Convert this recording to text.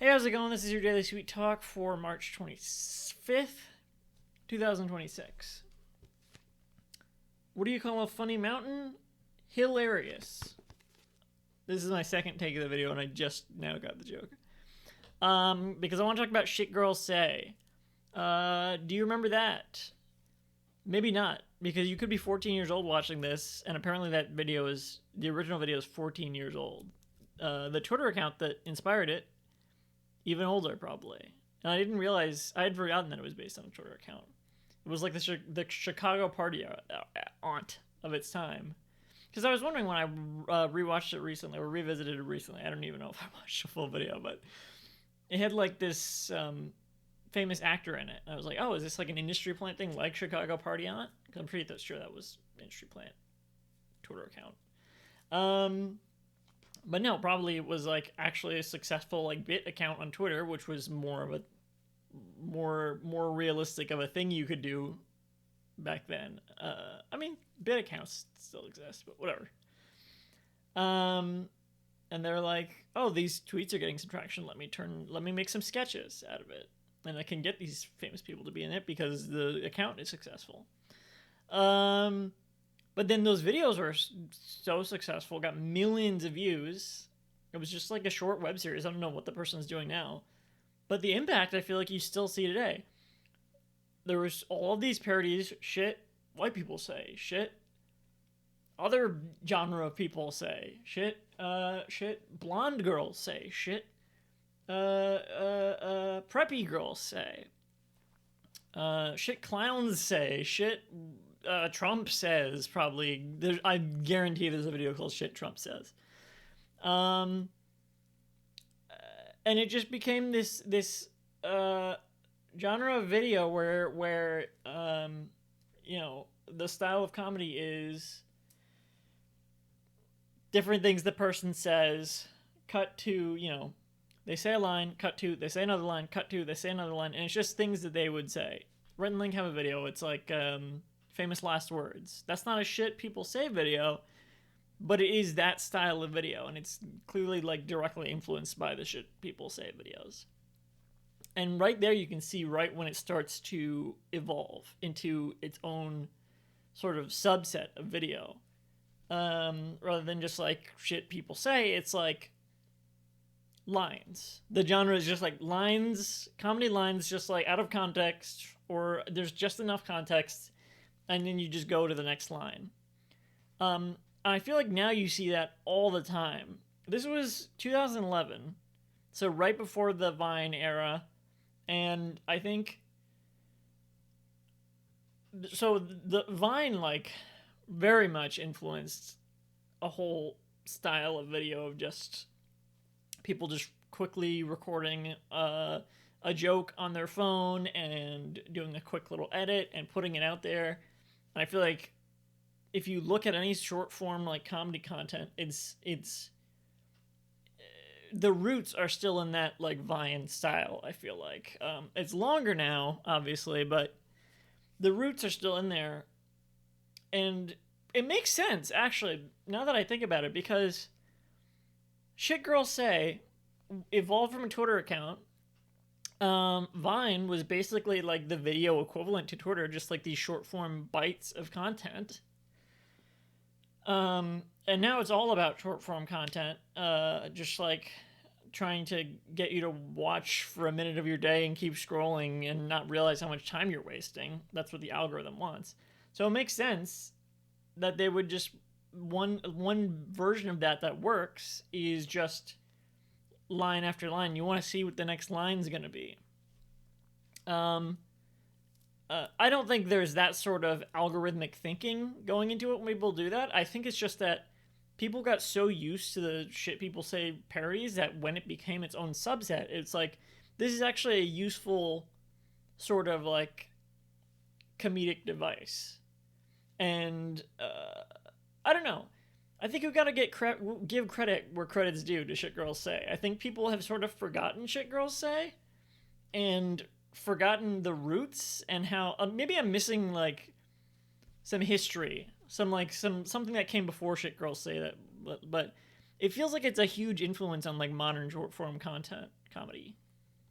Hey, how's it going? This is your Daily Sweet Talk for March 25th, 2026. What do you call a funny mountain? Hilarious. This is my second take of the video, and I just now got the joke. Because I want to talk about Shit Girls Say. Do you remember that? Maybe not, because you could be 14 years old watching this, and apparently the original video is 14 years old. The Twitter account that inspired it, even older probably. And I didn't realize, I had forgotten that it was based on a Twitter account. It was like the Chicago party aunt of its time. Because I was wondering when I rewatched it recently, or revisited it recently, I don't even know if I watched the full video, but it had like this famous actor in it. And I was like, oh, is this like an industry plant thing like Chicago party aunt? Because I'm pretty sure that was industry plant Twitter account. But no, probably it was like actually a successful like bit account on Twitter, which was more of a more realistic of a thing you could do back then. I mean, bit accounts still exist, but whatever. And they're like, oh, these tweets are getting some traction. Let me make some sketches out of it, and I can get these famous people to be in it because the account is successful. But then those videos were so successful, got millions of views. It was just like a short web series. I don't know what the person's doing now. But the impact, I feel like you still see today. There was all of these parodies, shit white people say, shit other genre of people say, shit blonde girls say, shit preppy girls say, shit clowns say, shit Trump says, probably. I guarantee there's a video called Shit Trump Says. And it just became this genre of video where you know, the style of comedy is different things the person says, cut to, you know, they say a line, cut to, they say another line, cut to, they say another line, and it's just things that they would say. Rhett and Link have a video. It's like famous last words. That's not a shit people say video, but it is that style of video, and it's clearly like directly influenced by the shit people say videos. And right there you can see right when it starts to evolve into its own sort of subset of video. Rather than just like shit people say, it's like lines. The genre is just like lines, comedy lines, just like out of context, or there's just enough context, and then you just go to the next line. I feel like now you see that all the time. This was 2011, so right before the Vine era, and I think so the Vine like very much influenced a whole style of video of just people just quickly recording a joke on their phone and doing a quick little edit and putting it out there. And I feel like if you look at any short form like comedy content, it's the roots are still in that like Vine style. I feel like it's longer now, obviously, but the roots are still in there, and it makes sense actually now that I think about it, because Shit Girls Say evolved from a Twitter account. Vine was basically like the video equivalent to Twitter, just like these short form bites of content. And now it's all about short form content, just like trying to get you to watch for a minute of your day and keep scrolling and not realize how much time you're wasting. That's what the algorithm wants. So it makes sense that they would just one version of that works is just line after line. You want to see what the next line's going to be. I don't think there's that sort of algorithmic thinking going into it when people do that. I think it's just that people got so used to the shit people say parodies that when it became its own subset, it's like, this is actually a useful sort of like comedic device. And I don't know. I think we've got to give credit where credit's due to Shit Girls Say. I think people have sort of forgotten Shit Girls Say and forgotten the roots and how maybe I'm missing like some history, something that came before Shit Girls Say that, but it feels like it's a huge influence on like modern short form content comedy.